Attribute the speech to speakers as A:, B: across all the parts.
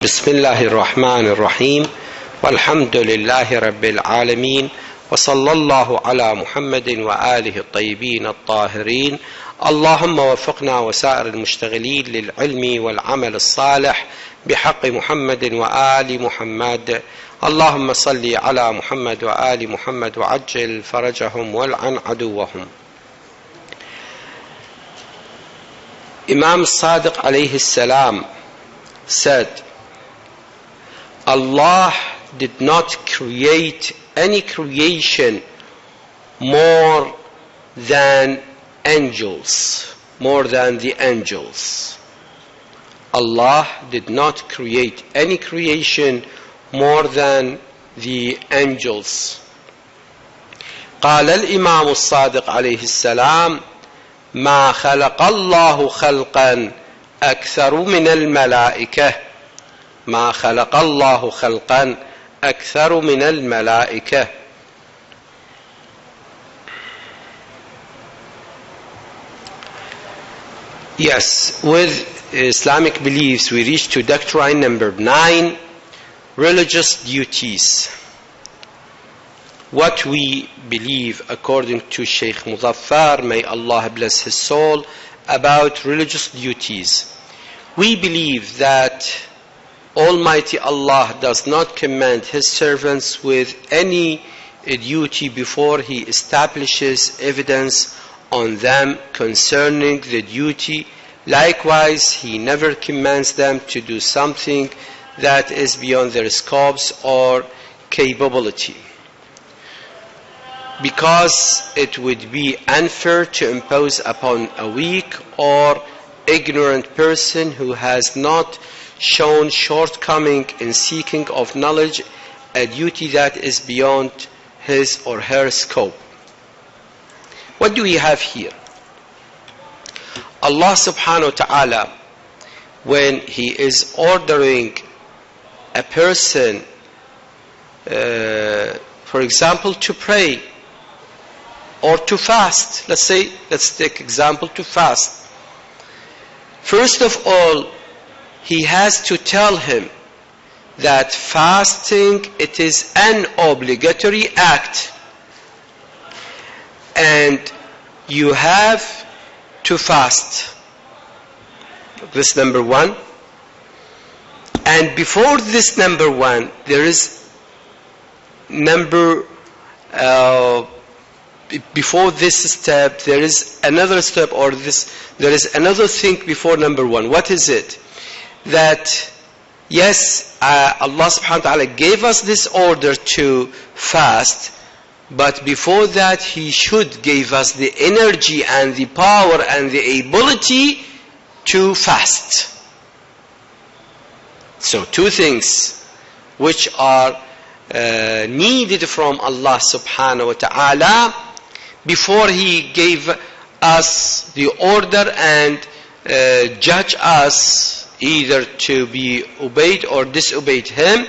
A: بسم الله الرحمن الرحيم والحمد لله رب العالمين وصلى الله على محمد وآله الطيبين الطاهرين. اللهم وفقنا وسائر المشتغلين للعلم والعمل الصالح بحق محمد وآل محمد. اللهم صل على محمد وآل محمد وعجل فرجهم والعن عدوهم. Imam Sadiq alayhi salam said, Allah did not create any creation more than angels, more than the angels. Allah did not create any creation more than the angels. قال الإمام الصادق عليه السلام ما خلق الله خلقا أكثر من الملائكة ما خلق الله خلقا أكثر من الملائكة. Yes, with Islamic beliefs we reach to doctrine number 9, religious duties. What we believe according to Sheikh Muzaffar, may Allah bless his soul, about religious duties. We believe that Almighty Allah does not command His servants with any duty before He establishes evidence on them concerning the duty. Likewise, He never commands them to do something that is beyond their scopes or capability, because it would be unfair to impose upon a weak or ignorant person who has not shown shortcoming in seeking of knowledge a duty that is beyond his or her scope. What do we have here? Allah subhanahu wa ta'ala, when He is ordering a person, for example, to pray or to fast, let's take example to fast. First of all, He has to tell him that fasting, it is an obligatory act, and you have to fast. This number one. And before this number one, there is before this step, there is another step, or there is another thing before number one. What is it? That yes, Allah subhanahu wa ta'ala gave us this order to fast, but before that He should give us the energy and the power and the ability to fast. So two things which are needed from Allah subhanahu wa ta'ala before He gave us the order and judge us either to be obeyed or disobeyed Him.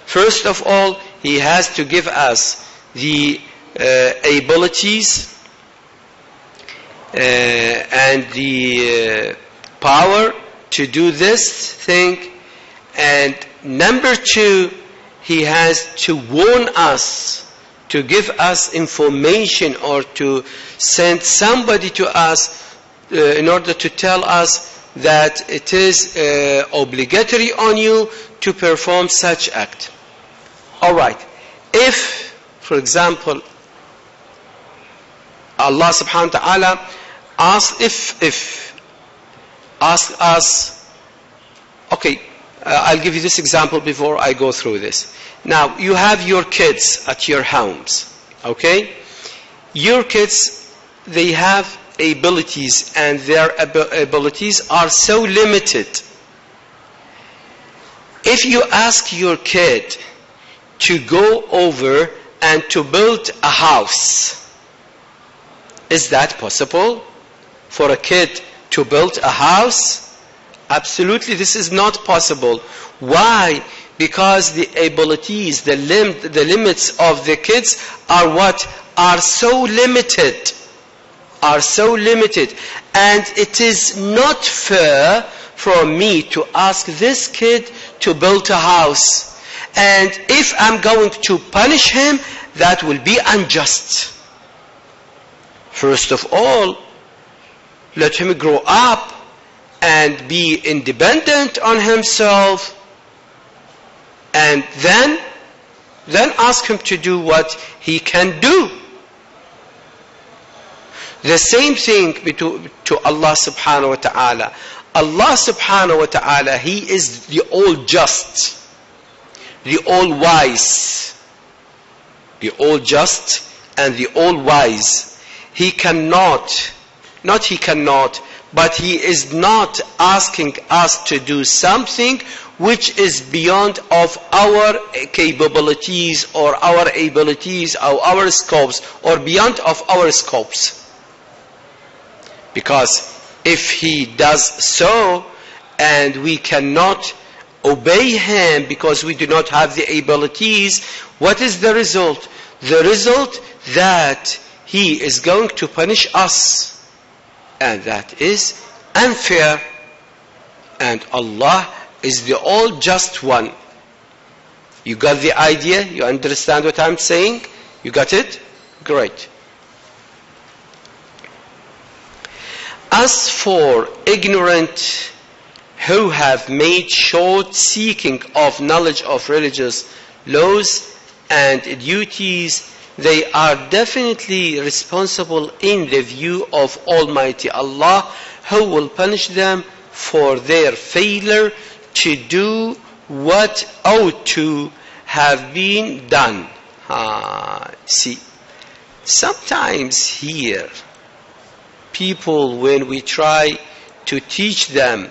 A: First of all, He has to give us the abilities and the power to do this thing. And number two, He has to warn us, to give us information, or to send somebody to us in order to tell us that it is obligatory on you to perform such act. Alright, if, for example, Allah subhanahu wa ta'ala asks us, okay, I'll give you this example before I go through this. Now, you have your kids at your homes, okay? Your kids, they have abilities, and their abilities are so limited. If you ask your kid to go over and to build a house, is that possible for a kid to build a house? Absolutely, this is not possible. Why? Because the abilities, the limits of the kids are what? Are so limited. And it is not fair for me to ask this kid to build a house. And if I'm going to punish him, that will be unjust. First of all, let him grow up and be independent on himself, and then ask him to do what he can do. The same thing to Allah subhanahu wa ta'ala. Allah subhanahu wa ta'ala, He is the all just, the all wise, the all just and the all wise. He cannot, but He is not asking us to do something which is beyond of our capabilities or our abilities or our scopes, or beyond of our scopes. Because if He does so and we cannot obey Him because we do not have the abilities, what is the result? The result that He is going to punish us. And that is unfair. And Allah is the all just one. You got the idea? You understand what I'm saying? You got it? Great. As for ignorant who have made short seeking of knowledge of religious laws and duties, they are definitely responsible in the view of Almighty Allah, who will punish them for their failure to do what ought to have been done. See, sometimes here, people, when we try to teach them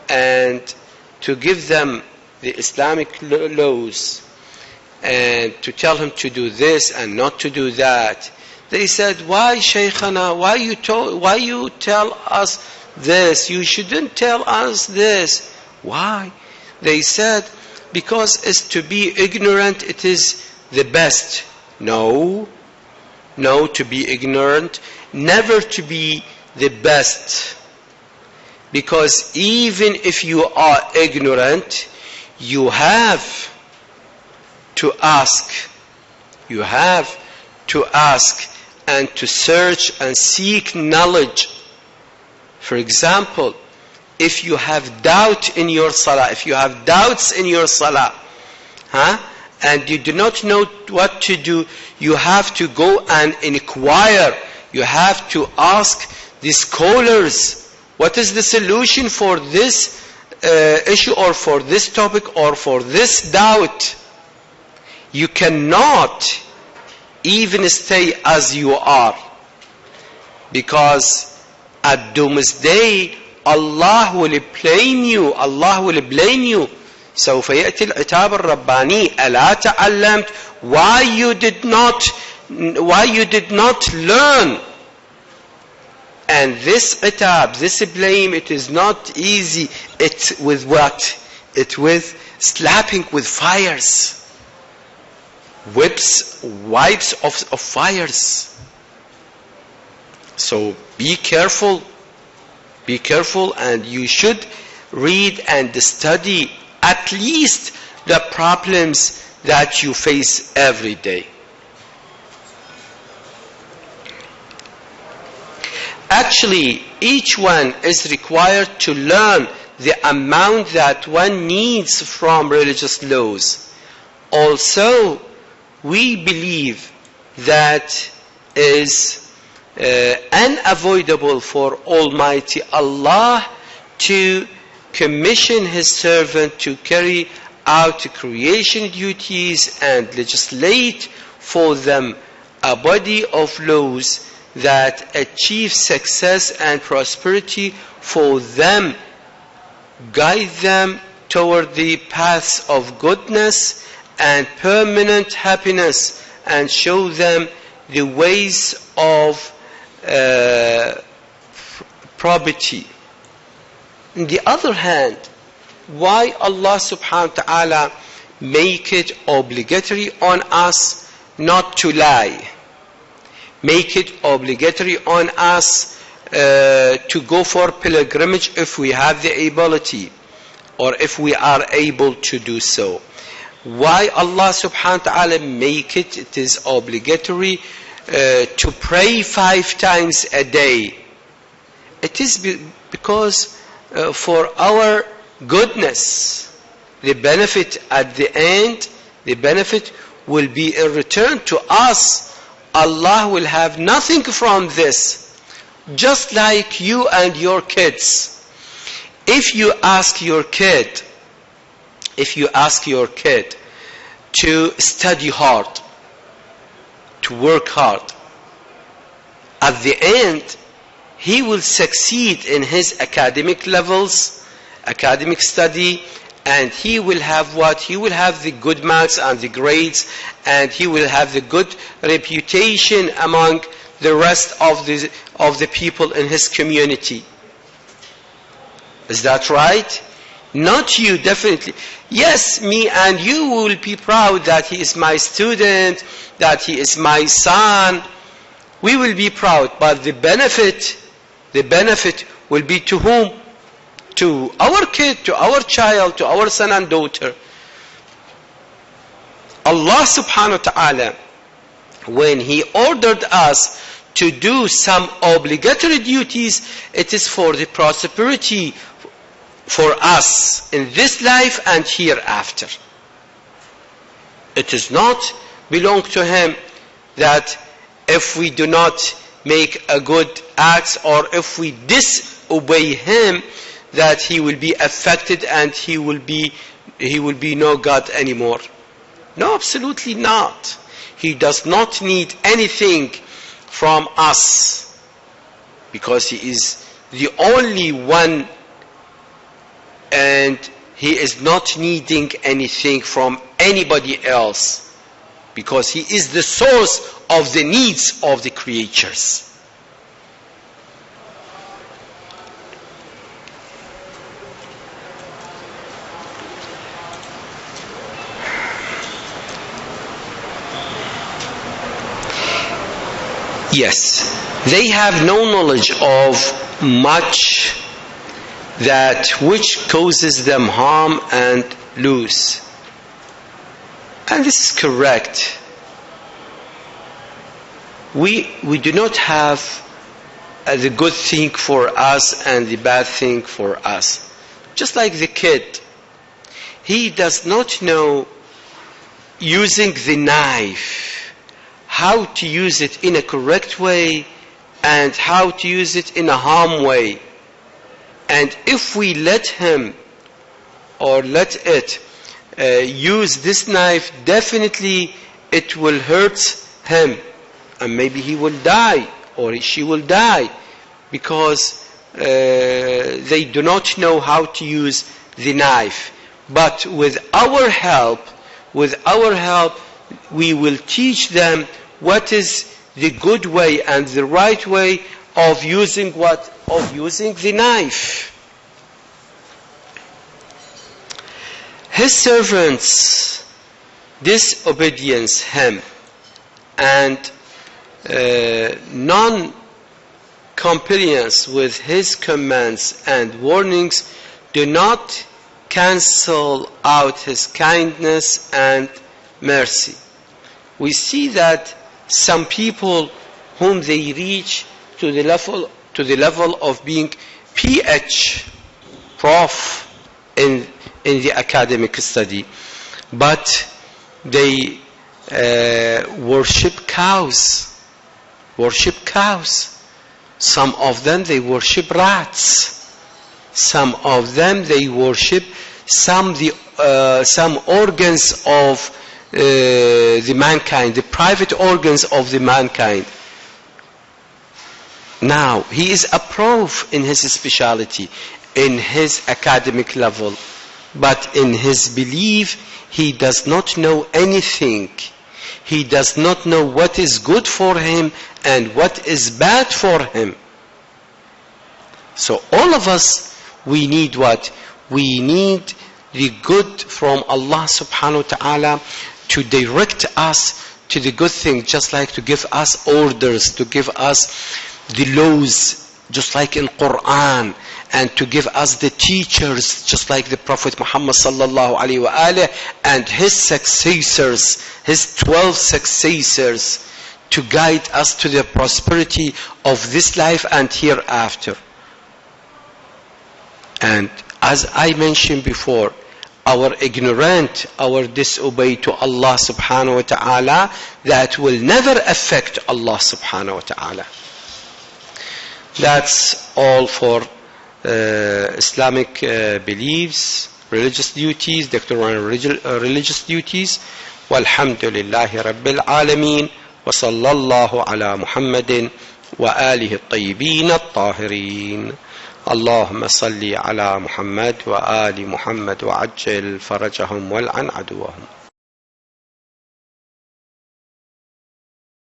A: and to give them the Islamic laws and to tell him to do this and not to do that, they said, why Shaykhana, why you tell us this? You shouldn't tell us this. Why? They said, because it's to be ignorant, it is the best. No, to be ignorant, never to be the best. Because even if you are ignorant, you have to ask. You have to ask and to search and seek knowledge. For example, if you have doubt in your salah, if you have doubts in your salah, and you do not know what to do, you have to go and inquire. You have to ask the scholars, what is the solution for this issue or for this topic or for this doubt? You cannot even stay as you are, because at doomsday Allah will blame you. Allah will blame you. سوف يأتي العتاب الرباني. ألا تعلمت? Why you did not learn? And this itab, this blame, it is not easy. It with what? It with slapping with fires. Wipes of fires. So be careful, and you should read and study at least the problems that you face every day. Actually, each one is required to learn the amount that one needs from religious laws. Also, we believe that is unavoidable for Almighty Allah to commission His servant to carry out creation duties and legislate for them a body of laws that achieve success and prosperity for them, guide them toward the paths of goodness and permanent happiness, and show them the ways of probity. On the other hand, why Allah subhanahu wa ta'ala make it obligatory on us not to lie? Make it obligatory on us to go for pilgrimage if we have the ability, or if we are able to do so. Why Allah subhanahu wa ta'ala make it? It is obligatory to pray 5 times a day. It is because for our goodness, the benefit at the end, the benefit will be in return to us. Allah will have nothing from this. Just like you and your kids. If you ask your kid to study hard, to work hard, at the end, he will succeed in his academic levels, academic study, and he will have what? He will have the good marks and the grades, and he will have the good reputation among the rest of the people in his community. Is that right? Not you, definitely. Yes, me and you will be proud that he is my student, that he is my son. We will be proud, but the benefit will be to whom? To our kid, to our child, to our son and daughter. Allah subhanahu wa ta'ala, when He ordered us to do some obligatory duties, it is for the prosperity for us in this life and hereafter. It does not belong to Him that if we do not make a good act or if we disobey Him, that He will be affected and He will be no God anymore. No, absolutely not. He does not need anything from us because He is the only one, and He is not needing anything from anybody else because He is the source of the needs of the creatures. Yes, they have no knowledge of much that which causes them harm and loss. And this is correct. We do not have the good thing for us and the bad thing for us. Just like the kid, he does not know using the knife, how to use it in a correct way and how to use it in a harm way. And if we let him or let it use this knife, definitely it will hurt him. And maybe he will die or she will die because they do not know how to use the knife. But with our help, we will teach them what is the good way and the right way of using what? Of using the knife. His servants disobedience him, and non-compliance with his commands and warnings do not cancel out his kindness and mercy. We see that some people whom they reach to the level of being PH, prof in the academic study, but they worship cows. Some of them they worship rats. Some of them they worship some organs of the mankind, the private organs of the mankind. Now, he is a prof in his specialty, in his academic level, but in his belief, he does not know anything. He does not know what is good for him and what is bad for him. So all of us, we need what? We need the good from Allah subhanahu wa ta'ala to direct us to the good thing, just like to give us orders, to give us the laws, just like in Quran, and to give us the teachers, just like the Prophet Muhammad sallallahu alaihi wasallam and his successors, his 12 successors, to guide us to the prosperity of this life and hereafter. And as I mentioned before, our ignorant, our disobey to Allah subhanahu wa ta'ala, that will never affect Allah subhanahu wa ta'ala. That's all for Islamic beliefs, religious duties, doctrinal religious duties. Walhamdulillahi Rabbil Alameen. Wa sallallahu ala Muhammadin wa alihi at-tayyibin at-tahirin. اللهم صل على محمد وآل محمد وعجل فرجهم والعن عدوهم.